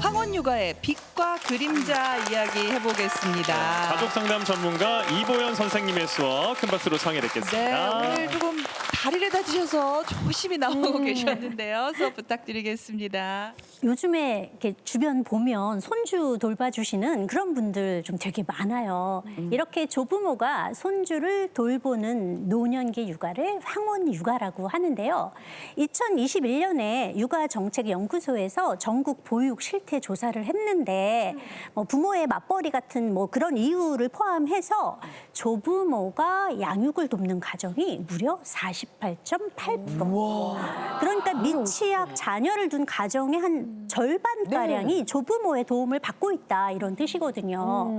황혼 육아의 빛과 그림자 이야기 해보겠습니다. 가족 상담 전문가 이보연 선생님의 수업 큰 박수로 청해 네, 듣겠습니다. 오늘 조금 다리를 다치셔서 조심히 나오고 계셨는데요. 수업 부탁드리겠습니다. 요즘에 이렇게 주변 보면 손주 돌봐주시는 그런 분들 좀 되게 많아요. 이렇게 조부모가 손주를 돌보는 노년기 육아를 황혼 육아라고 하는데요. 2021년에 육아정책연구소에서 전국 보육 실태 조사를 했는데 뭐 부모의 맞벌이 같은 뭐 그런 이유를 포함해서 조부모가 양육을 돕는 가정이 무려 48.8%. 그러니까 미취학 자녀를 둔 가정의 한 절반가량이 조부모의 도움을 받고 있다 이런 뜻이거든요.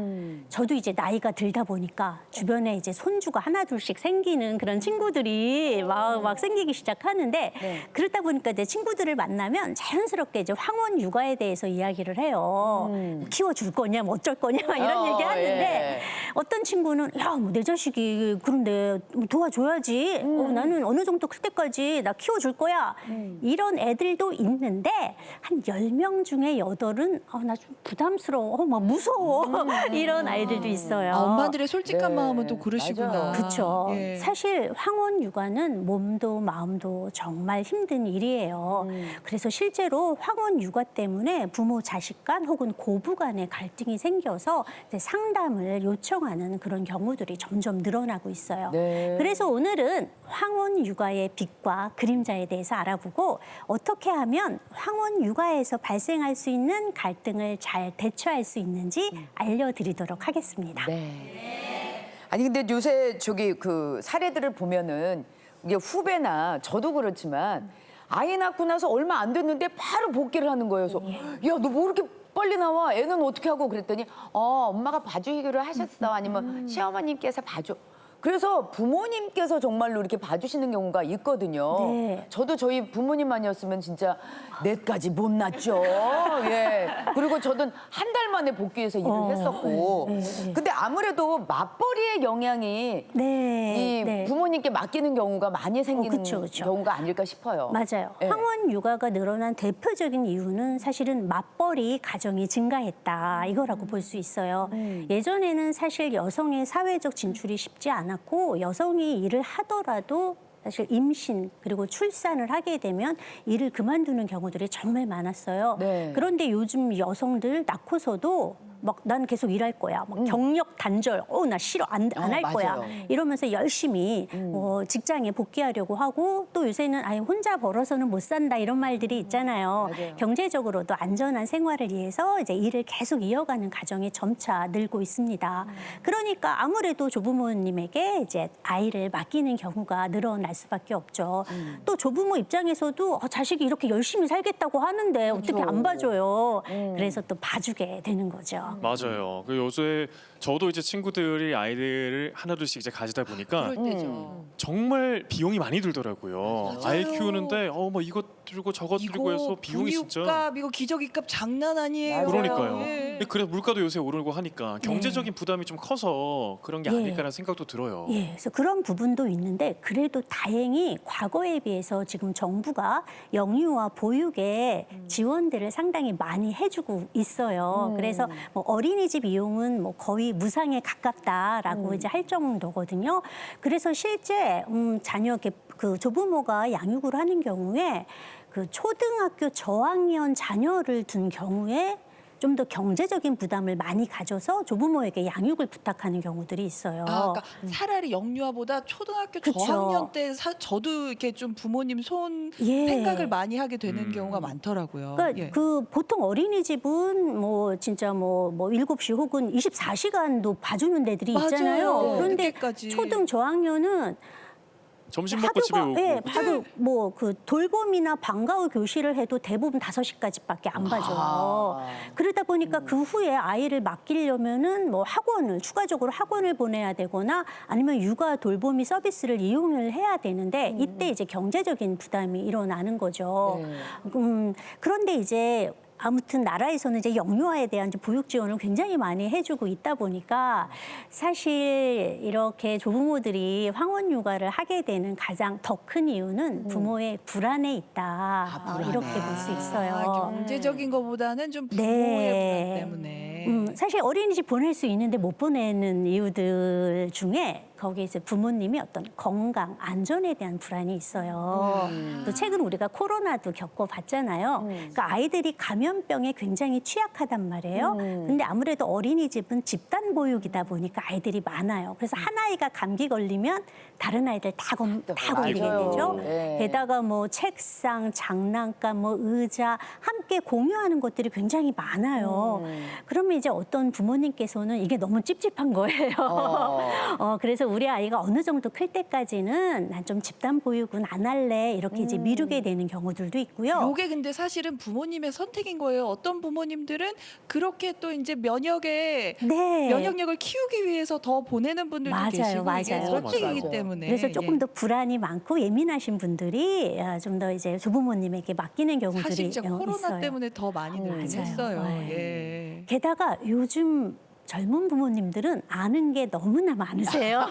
저도 이제 나이가 들다 보니까 주변에 이제 손주가 하나 둘씩 생기는 그런 친구들이 막 생기기 시작하는데 그러다 보니까 이제 친구들을 만나면 자연스럽게 이제 황혼 육아에 대해서 이야기를 해요. 키워줄 거냐, 뭐 어쩔 거냐 이런 얘기 하는데 어떤 친구는 야, 뭐 내 자식이 그런데 도와줘야지. 나는 어느 정도 클 때까지 나 키워줄 거야. 이런 애들도 있는데 한 10명 중에 8은 나 좀 부담스러워, 막 무서워 이런 아이들도 있어요. 엄마들의 솔직한 마음은 또 그러시구나. 그렇죠. 예. 사실 황혼 육아는 몸도 마음도 정말 힘든 일이에요. 그래서 실제로 황혼 육아 때문에 부모 자식 간 혹은 고부 간의 갈등이 생겨서 이제 상담을 요청하는 그런 경우들이 점점 늘어나고 있어요. 네. 그래서 오늘은 황혼 육아의 빛과 그림자에 대해서 알아보고 어떻게 하면 황혼 육아에서 발생할 수 있는 갈등을 잘 대처할 수 있는지 알려드리도록 하겠습니다. 네. 아니 근데 요새 저기 그 사례들을 보면은 이게 후배나 저도 그렇지만 아이 낳고 나서 얼마 안 됐는데 바로 복귀를 하는 거예요. 그래서 야, 너 뭐 이렇게 빨리 나와? 애는 어떻게 하고 그랬더니 엄마가 봐주기로 하셨어. 아니면 시어머님께서 봐줘. 그래서 부모님께서 정말로 이렇게 봐주시는 경우가 있거든요. 네. 저도 저희 부모님 아니었으면 진짜 넷까지 못 낳죠. 예. 그리고 저는 한 달 만에 복귀해서 일을 했었고. 근데 아무래도 맞벌이의 영향이 이 부모님께 맡기는 경우가 많이 생기는 그쵸. 경우가 아닐까 싶어요. 맞아요. 예. 황혼 육아가 늘어난 대표적인 이유는 사실은 맞벌이 가정이 증가했다 이거라고 볼 수 있어요. 예전에는 사실 여성의 사회적 진출이 쉽지 않았고 여성이 일을 하더라도 사실 임신 그리고 출산을 하게 되면 일을 그만두는 경우들이 정말 많았어요. 네. 그런데 요즘 여성들 낳고서도 막 난 계속 일할 거야. 막 경력 단절, 나 싫어, 안 할 거야. 맞아요. 이러면서 열심히 직장에 복귀하려고 하고 또 요새는 아예 혼자 벌어서는 못 산다 이런 말들이 있잖아요. 맞아요. 경제적으로도 안전한 생활을 위해서 이제 일을 계속 이어가는 가정이 점차 늘고 있습니다. 그러니까 아무래도 조부모님에게 이제 아이를 맡기는 경우가 늘어날 수밖에 없죠. 또 조부모 입장에서도 자식이 이렇게 열심히 살겠다고 하는데 어떻게 안 봐줘요. 그래서 또 봐주게 되는 거죠. 맞아요. 그 요새 저도 이제 친구들이 아이들을 하나둘씩 이제 가지다 보니까 그럴 때죠. 정말 비용이 많이 들더라고요. 아이 키우는데 뭐 이것 들고 저것 들고 해서 비용이 진짜. 분유값, 이거 기저귀값 장난 아니에요. 맞아요. 그러니까요. 예. 그래서 물가도 요새 오르고 하니까 경제적인 부담이 좀 커서 그런 게 아닐까라는 생각도 들어요. 예, 그래서 그런 부분도 있는데 그래도 다행히 과거에 비해서 지금 정부가 영유아 보육에 지원들을 상당히 많이 해주고 있어요. 그래서 뭐 어린이집 이용은 뭐 거의 무상에 가깝다라고 이제 할 정도거든요. 그래서 실제 자녀 그 조부모가 양육을 하는 경우에 그 초등학교 저학년 자녀를 둔 경우에 좀 더 경제적인 부담을 많이 가져서 조부모에게 양육을 부탁하는 경우들이 있어요. 그러니까 차라리 영유아보다 초등학교 그쵸. 저학년 때 저도 이렇게 좀 부모님 손 예. 생각을 많이 하게 되는 경우가 많더라고요. 그러니까 예. 그 보통 어린이집은 뭐 진짜 뭐 7시 혹은 24시간도 봐주는 데들이 맞아요. 있잖아요. 네. 그런데 늦게까지. 초등 저학년은 점심 먹고 집에 오고. 봐도 뭐 그 돌봄이나 방과 후 교실을 해도 대부분 5시까지밖에 안 봐줘요. 그러다 보니까 그 후에 아이를 맡기려면은 뭐 추가적으로 학원을 보내야 되거나 아니면 육아 돌보미 서비스를 이용을 해야 되는데 이때 이제 경제적인 부담이 일어나는 거죠. 그런데 이제 아무튼 나라에서는 이제 영유아에 대한 이제 보육 지원을 굉장히 많이 해주고 있다 보니까 사실 이렇게 조부모들이 황혼 육아를 하게 되는 가장 더 큰 이유는 부모의 불안에 있다. 불안해. 이렇게 볼 수 있어요. 아, 경제적인 것보다는 좀 부모의 네. 불안 때문에. 사실 어린이집 보낼 수 있는데 못 보내는 이유들 중에 거기에 이제 부모님이 어떤 건강, 안전에 대한 불안이 있어요. 또 최근 우리가 코로나도 겪어봤잖아요. 그러니까 아이들이 감염병에 굉장히 취약하단 말이에요. 근데 아무래도 어린이집은 집단 보육이다 보니까 아이들이 많아요. 그래서 한 아이가 감기 걸리면 다른 아이들 다 걸리게 맞아요. 되죠. 네. 게다가 뭐 책상, 장난감, 뭐 의자 함께 공유하는 것들이 굉장히 많아요. 그러면 이제 어떤 부모님께서는 이게 너무 찝찝한 거예요. 그래서 우리 아이가 어느 정도 클 때까지는 난 좀 집단 보육은 안 할래 이렇게 이제 미루게 되는 경우들도 있고요. 요게 근데 사실은 부모님의 선택인 거예요. 어떤 부모님들은 그렇게 또 이제 면역력을 키우기 위해서 더 보내는 분들도 맞아요, 계시고 이게 맞아요. 선택이기 맞아요. 때문에. 그래서 조금 예. 더 불안이 많고 예민하신 분들이 좀 더 이제 조부모님에게 맡기는 경우들이 사실 진짜 코로나 있어요. 때문에 더 많이 늘긴 맞아요. 했어요. 네. 예. 게다가 요즘 젊은 부모님들은 아는 게 너무나 많으세요.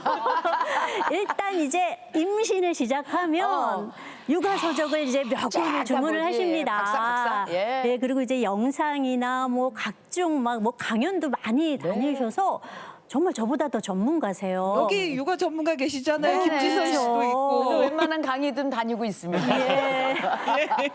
일단 이제 임신을 시작하면 육아 서적을 이제 몇 권을 주문을 보지. 하십니다. 박사. 예. 그리고 이제 영상이나 뭐 각종 막 뭐 강연도 많이 다니셔서 정말 저보다 더 전문가세요. 여기 육아 전문가 계시잖아요. 네. 김지선 씨도 그렇죠. 있고. 웬만한 강의든 다니고 있습니다. 예.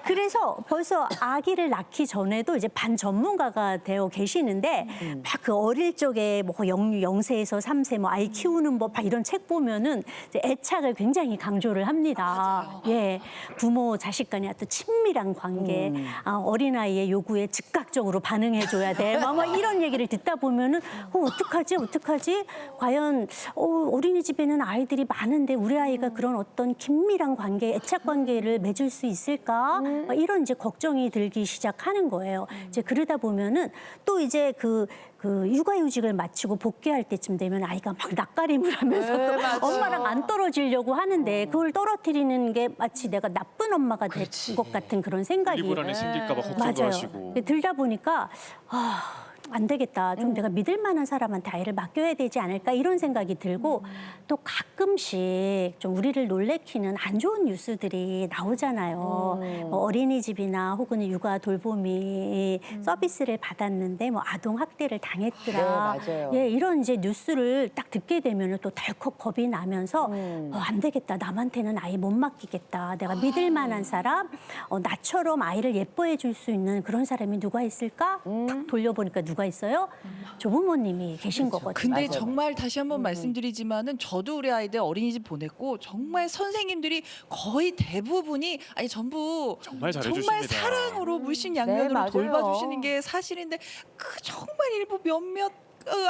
그래서 벌써 아기를 낳기 전에도 이제 반 전문가가 되어 계시는데 막 그 어릴 적에 뭐 영유 0세에서 3세 뭐 아이 키우는 법 막 이런 책 보면은 이제 애착을 굉장히 강조를 합니다. 예. 부모 자식 간의 어떤 친밀한 관계, 어린아이의 요구에 즉각적으로 반응해줘야 돼. 막 이런 얘기를 듣다 보면은 어떡하지? 과연 어린이집에는 아이들이 많은데 우리 아이가 그런 어떤 긴밀한 관계, 애착 관계를 맺을 수 있을까? 막 이런 이제 걱정이 들기 시작하는 거예요. 이제 그러다 보면은 또 이제 그 육아휴직을 마치고 복귀할 때쯤 되면 아이가 막 낯가림을 하면서 또 맞아요. 엄마랑 안 떨어지려고 하는데 그걸 떨어뜨리는 게 마치 내가 나쁜 엄마가 된 것 같은 그런 생각이 분리불안이 생길까 봐 걱정도 맞아요. 하시고. 들다 보니까 안 되겠다. 좀 내가 믿을 만한 사람한테 아이를 맡겨야 되지 않을까 이런 생각이 들고 또 가끔씩 좀 우리를 놀래키는 안 좋은 뉴스들이 나오잖아요. 뭐 어린이집이나 혹은 육아 돌보미 서비스를 받았는데 뭐 아동 학대를 당했더라. 네, 맞아요. 예, 이런 이제 뉴스를 딱 듣게 되면 또 덜컥 겁이 나면서 안 되겠다. 남한테는 아이 못 맡기겠다. 내가 믿을 만한 사람, 나처럼 아이를 예뻐해 줄 수 있는 그런 사람이 누가 있을까? 탁 돌려보니까 누가 있어요? 조부모님이 계신 거거든요. 근데 정말 다시 한번 말씀드리지만은 저도 우리 아이들 어린이집 보냈고 정말 선생님들이 거의 대부분이 아니 전부 정말 정말 잘해주십니다. 사랑으로 물신양면으로 맞아요. 돌봐주시는 게 사실인데 그 정말 일부 몇몇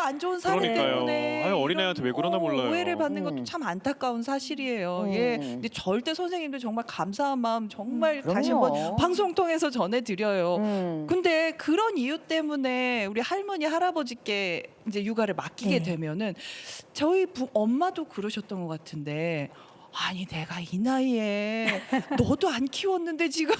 안 좋은 사람 그러니까요. 때문에 아유, 어린애한테 왜 그러나 몰라요. 오해를 받는 것도 참 안타까운 사실이에요. 예. 근데 절대 선생님들 정말 감사한 마음 정말 다시 그럼요. 한번 방송 통해서 전해드려요. 근데 그런 이유 때문에 우리 할머니 할아버지께 이제 육아를 맡기게 네. 되면은 저희 엄마도 그러셨던 것 같은데. 아니 내가 이 나이에 너도 안 키웠는데 지금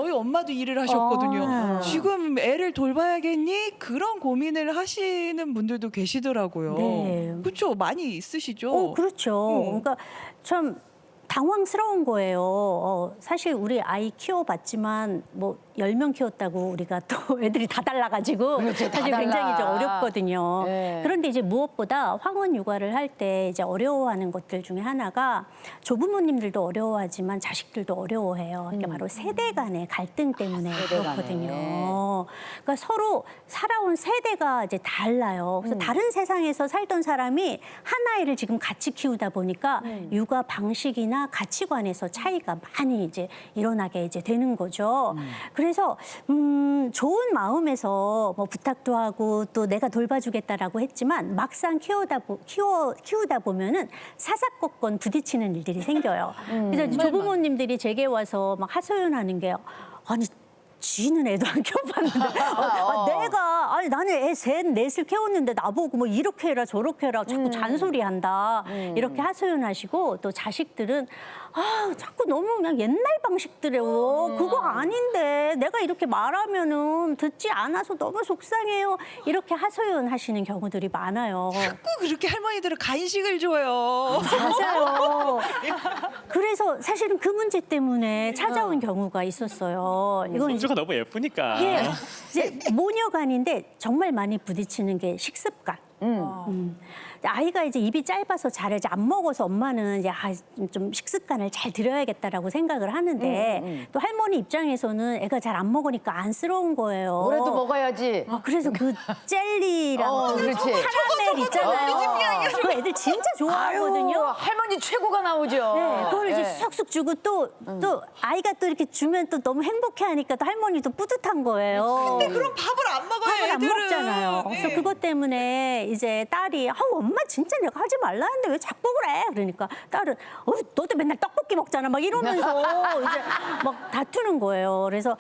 우리 엄마도 일을 하셨거든요. 지금 애를 돌봐야겠니? 그런 고민을 하시는 분들도 계시더라고요. 네. 그렇죠? 많이 있으시죠? 그렇죠. 그러니까 참 당황스러운 거예요. 사실 우리 아이 키워봤지만 뭐 10명 키웠다고 우리가 또 애들이 다 달라가지고 그렇죠, 다 사실 굉장히 이제 달라. 어렵거든요. 네. 그런데 이제 무엇보다 황혼 육아를 할 때 이제 어려워하는 것들 중에 하나가 조부모님들도 어려워하지만 자식들도 어려워해요. 이게 바로 세대 간의 갈등 때문에 세대 간에. 그렇거든요. 그러니까 서로 살아온 세대가 이제 달라요. 그래서 다른 세상에서 살던 사람이 한 아이를 지금 같이 키우다 보니까 육아 방식이나 가치관에서 차이가 많이 이제 일어나게 이제 되는 거죠. 그래서 좋은 마음에서 뭐 부탁도 하고 또 내가 돌봐주겠다라고 했지만 막상 키우다 보면은 사사건건 부딪히는 일들이 생겨요. 그래서 조부모님들이 제게 와서 막 하소연하는 게 아니 지는 애도 안 키워봤는데 내가 아니 나는 애 셋, 넷을 키웠는데 나보고 뭐 이렇게 해라 저렇게 해라 자꾸 잔소리한다 이렇게 하소연하시고 또 자식들은 자꾸 너무 그냥 옛날 방식들이에요. 그거 아닌데 내가 이렇게 말하면은 듣지 않아서 너무 속상해요. 이렇게 하소연하시는 경우들이 많아요. 꼭 그렇게 할머니들은 간식을 줘요. 맞아요. 그래서 사실은 그 문제 때문에 찾아온 경우가 있었어요. 이건 이제 손주가 너무 예쁘니까. 예, 이제 모녀간인데 정말 많이 부딪히는 게 식습관. 아이가 이제 입이 짧아서 잘 이제 안 먹어서 엄마는 이제 좀 식습관을 잘 들여야겠다라고 생각을 하는데 또 할머니 입장에서는 애가 잘 안 먹으니까 안쓰러운 거예요. 뭐라도 먹어야지. 그래서 그 젤리랑 그 그렇지. 카라멜 있잖아요. 그 애들 진짜 좋아하거든요. 아유, 할머니 최고가 나오죠. 네, 그걸 이제 예. 쑥쑥 주고 또 아이가 또 이렇게 주면 또 너무 행복해하니까 또 할머니도 뿌듯한 거예요. 근데 그럼 밥을 안 먹어요, 밥을 안 애들은. 먹잖아요. 그래서 네. 그것 때문에 이제 딸이 엄마 진짜 내가 하지 말라 했는데 왜 자꾸 그래? 그러니까 딸은 너도 맨날 떡볶이 먹잖아 막 이러면서 이제 막 다투는 거예요. 그래서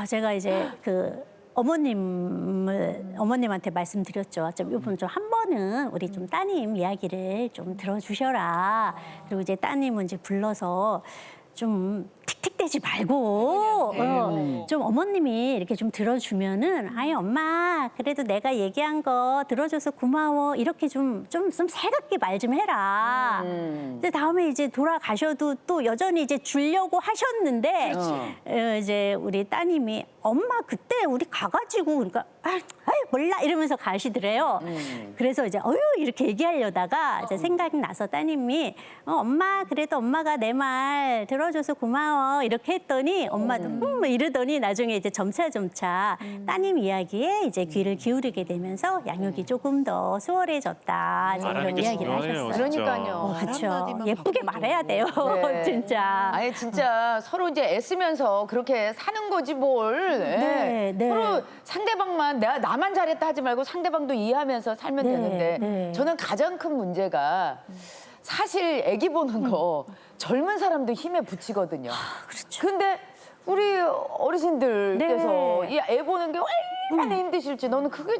제가 이제 그 어머님한테 말씀드렸죠. 좀 이번 좀 한 번은 우리 좀 따님 이야기를 좀 들어주셔라. 그리고 이제 따님은 이제 불러서 좀 틱틱대지 말고 좀 어머님이 이렇게 좀 들어주면은 아이 엄마 그래도 내가 얘기한 거 들어줘서 고마워 이렇게 좀 살갑게 말 좀 해라. 근데 다음에 이제 돌아가셔도 또 여전히 이제 주려고 하셨는데 이제 우리 따님이 엄마 그때 우리 가가지고 그러니까 아이 몰라 이러면서 가시더래요. 그래서 이제 이렇게 얘기하려다가 이제 생각이 나서 따님이 엄마 그래도 엄마가 내 말 들어줘서 고마워 이렇게 했더니 엄마도 뭐 이러더니 나중에 이제 점차 따님 이야기에 이제 귀를 기울이게 되면서 양육이 조금 더 수월해졌다 이제 말하는 이런 게 이야기를 중요하네요, 하셨어요. 진짜. 그러니까요. 그렇죠. 한마디만 예쁘게 바꿔도. 말해야 돼요, 네. 진짜. 아니 진짜 서로 이제 애쓰면서 그렇게 사는 거지 뭘. 네, 네. 서로 상대방만 나만 잘했다 하지 말고 상대방도 이해하면서 살면 네, 되는데 네. 저는 가장 큰 문제가 사실 애기 보는 거 젊은 사람도 힘에 부치거든요. 그렇죠. 근데 우리 어르신들께서 네. 이 애 보는 게 얼마나 힘드실지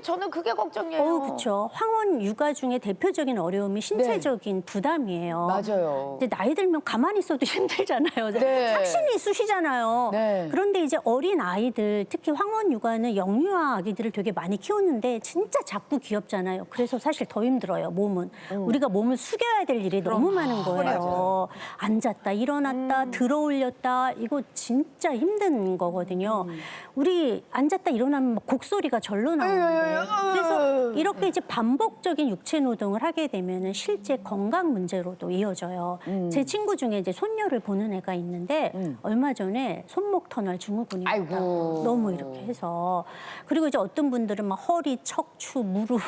저는 그게 걱정이에요. 그렇죠. 황혼 육아 중에 대표적인 어려움이 신체적인 부담이에요. 맞아요. 근데 나이 들면 가만히 있어도 힘들잖아요. 네. 확신이 있으시잖아요. 네. 그런데 이제 어린 아이들, 특히 황혼 육아는 영유아 아기들을 되게 많이 키우는데 진짜 작고 귀엽잖아요. 그래서 사실 더 힘들어요, 몸은. 우리가 몸을 숙여야 될 일이 너무 많은 거예요. 앉았다, 일어났다, 들어 올렸다. 이거 진짜 힘든 거거든요. 우리 앉았다 일어나면 막 곡소리가 절로 나오는데 그래서 이렇게 이제 반복적인 육체 노동을 하게 되면은 실제 건강 문제로도 이어져요. 제 친구 중에 이제 손녀를 보는 애가 있는데 얼마 전에 손목 터널 증후군이 아이고. 왔다. 너무 이렇게 해서 그리고 이제 어떤 분들은 막 허리, 척추, 무릎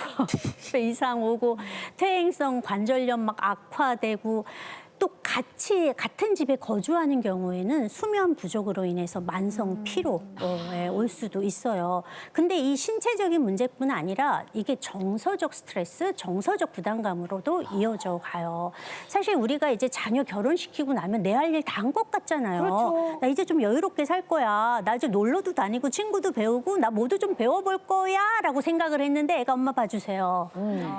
이상 오고 퇴행성 관절염 막 악화되고 또 같은 집에 거주하는 경우에는 수면 부족으로 인해서 만성 피로에 올 수도 있어요. 근데 이 신체적인 문제뿐 아니라 이게 정서적 스트레스, 정서적 부담감으로도 이어져 가요. 사실 우리가 이제 자녀 결혼시키고 나면 내 할 일 다 한 것 같잖아요. 그렇죠. 나 이제 좀 여유롭게 살 거야. 나 이제 놀러도 다니고 친구도 배우고 나 모두 좀 배워볼 거야 라고 생각을 했는데 애가 엄마 봐주세요.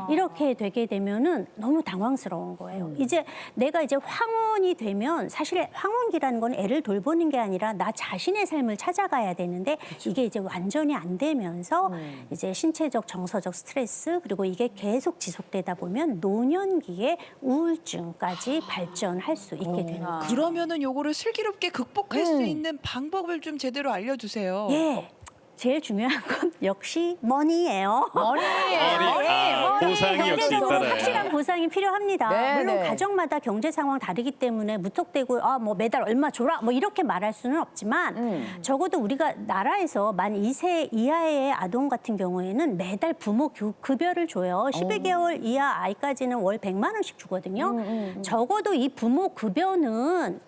이렇게 되게 되면은 너무 당황스러운 거예요. 이제 내가 이제 황혼이 되면 사실 황혼기라는 건 애를 돌보는 게 아니라 나 자신의 삶을 찾아가야 되는데 이게 이제 완전히 안 되면서 이제 신체적 정서적 스트레스 그리고 이게 계속 지속되다 보면 노년기에 우울증까지 발전할 수 있게 되는 거예요. 그러면은 요거를 슬기롭게 극복할 수 있는 방법을 좀 제대로 알려주세요. 예. 제일 중요한 건 역시 머니예요. 보상이 역시 경제적으로 있다네. 확실한 보상이 필요합니다. 네, 물론 네. 가정마다 경제 상황 다르기 때문에 무턱대고 뭐 매달 얼마 줘라 뭐 이렇게 말할 수는 없지만 적어도 우리가 나라에서 만 2세 이하의 아동 같은 경우에는 매달 부모 급여를 줘요. 12개월 이하 아이까지는 월 100만 원씩 주거든요. 적어도 이 부모 급여는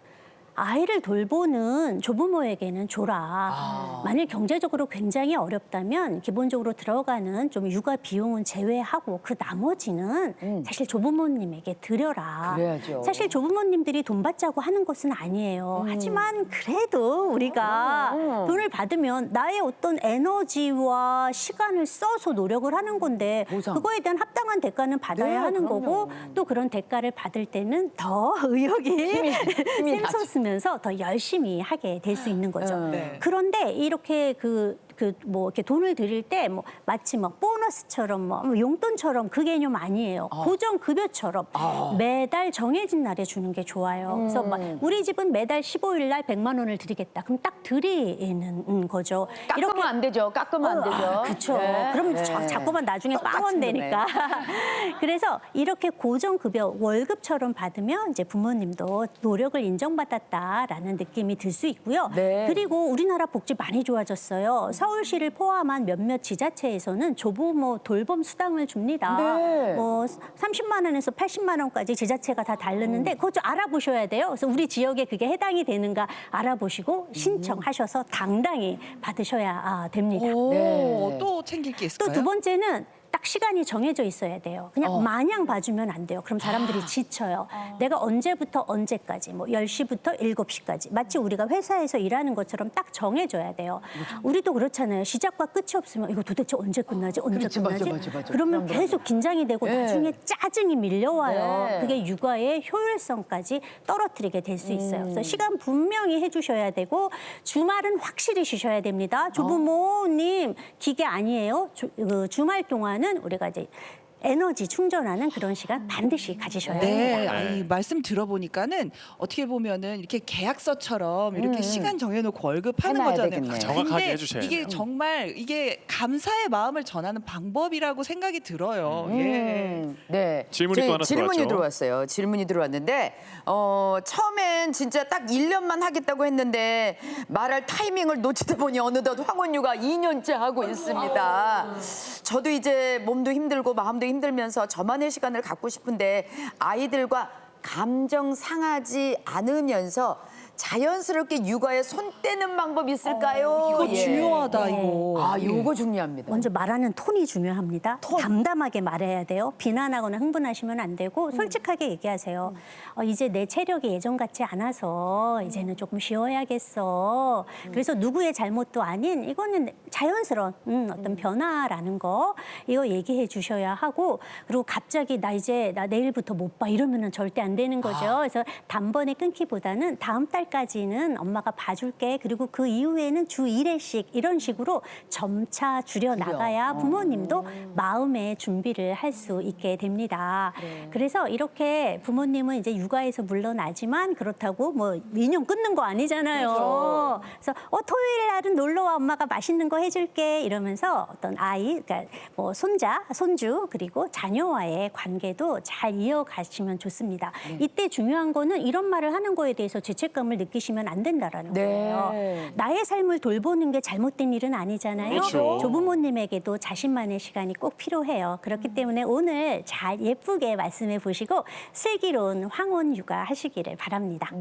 아이를 돌보는 조부모에게는 줘라. 만일 경제적으로 굉장히 어렵다면 기본적으로 들어가는 좀 육아 비용은 제외하고 그 나머지는 사실 조부모님에게 드려라. 그래야죠. 사실 조부모님들이 돈 받자고 하는 것은 아니에요. 하지만 그래도 우리가 돈을 받으면 나의 어떤 에너지와 시간을 써서 노력을 하는 건데 보상. 그거에 대한 합당한 대가는 받아야 네, 하는 그럼요. 거고 또 그런 대가를 받을 때는 더 의욕이 힘이 샘솟으면서 더 열심히 하게 될 수 있는 거죠. 네. 그런데 이렇게 뭐 이렇게 돈을 드릴 때 뭐 마치 뭐 보너스처럼 뭐 용돈처럼 그 개념 아니에요. 고정 급여처럼 매달 정해진 날에 주는 게 좋아요. 그래서 막 우리 집은 매달 15일 날 100만 원을 드리겠다. 그럼 딱 드리는 거죠. 깎으면 안 되죠. 깎으면 안 되죠. 그렇죠. 네. 그럼 네. 자꾸만 나중에 똑같은 빵원 거네. 되니까. 그래서 이렇게 고정급여 월급처럼 받으면 이제 부모님도 노력을 인정받았다라는 느낌이 들 수 있고요. 네. 그리고 우리나라 복지 많이 좋아졌어요. 서울시를 포함한 몇몇 지자체에서는 조부모 돌봄 수당을 줍니다. 네. 뭐 30만 원에서 80만 원까지 지자체가 다 다르는데 그것 좀 알아보셔야 돼요. 그래서 우리 지역에 그게 해당이 되는가 알아보시고 신청하셔서 당당히 받으셔야 됩니다. 오, 네. 또 챙길 게 있을까요? 또 두 번째는 딱 시간이 정해져 있어야 돼요. 그냥 마냥 봐주면 안 돼요. 그럼 사람들이 지쳐요. 내가 언제부터 언제까지, 뭐 10시부터 7시까지. 마치 우리가 회사에서 일하는 것처럼 딱 정해줘야 돼요. 우리도 그렇잖아요. 시작과 끝이 없으면 이거 도대체 언제 끝나지? 언제 그렇지, 끝나지? 맞아. 그러면 그럼. 계속 긴장이 되고 네. 나중에 짜증이 밀려와요. 네. 그게 육아의 효율성까지 떨어뜨리게 될 수 있어요. 그래서 시간 분명히 해주셔야 되고 주말은 확실히 쉬셔야 됩니다. 조부모님 기계 아니에요. 주말 동안은 우리가 이제 에너지 충전하는 그런 시간 반드시 가지셔야 합니다. 네, 아니, 말씀 들어보니까는 어떻게 보면은 이렇게 계약서처럼 이렇게 시간 정해놓고 월급하는 해놔야 거잖아요. 되겠네. 정확하게 근데 해주셔야 이게 돼요. 정말 이게 감사의 마음을 전하는 방법이라고 생각이 들어요. 예. 네. 질문이 또 하나 질문이 들어왔죠. 들어왔어요. 질문이 들어왔는데 처음엔 진짜 딱 1년만 하겠다고 했는데 말할 타이밍을 놓치다 보니 어느덧 황혼유가 2년째 하고 있습니다. 저도 이제 몸도 힘들고 마음도 힘들면서 저만의 시간을 갖고 싶은데 아이들과 감정 상하지 않으면서 자연스럽게 육아에 손 떼는 방법 있을까요? 이거 예. 중요하다 이거. 아, 요거 중요합니다. 먼저 말하는 톤이 중요합니다. 담담하게 말해야 돼요. 비난하거나 흥분하시면 안 되고 솔직하게 얘기하세요. 이제 내 체력이 예전 같지 않아서 이제는 조금 쉬어야겠어. 그래서 누구의 잘못도 아닌 이거는 자연스러운 어떤 변화라는 거 이거 얘기해 주셔야 하고 그리고 갑자기 나 내일부터 못 봐 이러면은 절대 안 되는 거죠. 그래서 단번에 끊기보다는 다음 달까지는 엄마가 봐줄게. 그리고 그 이후에는 주 1회씩 이런 식으로 점차 줄여 나가야 부모님도 마음의 준비를 할 수 있게 됩니다. 그래서 이렇게 부모님은 이제 육아에서 물러나지만 그렇다고 뭐 2년 끊는 거 아니잖아요. 그래서 토요일 날은 놀러 와 엄마가 맛있는 거 해줄게 이러면서 어떤 아이, 그러니까 뭐 손자, 손주 그리고 자녀와의 관계도 잘 이어가시면 좋습니다. 이때 중요한 거는 이런 말을 하는 거에 대해서 죄책감을 느끼시면 안 된다라는 거예요. 나의 삶을 돌보는 게 잘못된 일은 아니잖아요. 그렇죠. 조부모님에게도 자신만의 시간이 꼭 필요해요. 그렇기 때문에 오늘 잘 예쁘게 말씀해 보시고 슬기로운 황혼 육아 하시기를 바랍니다.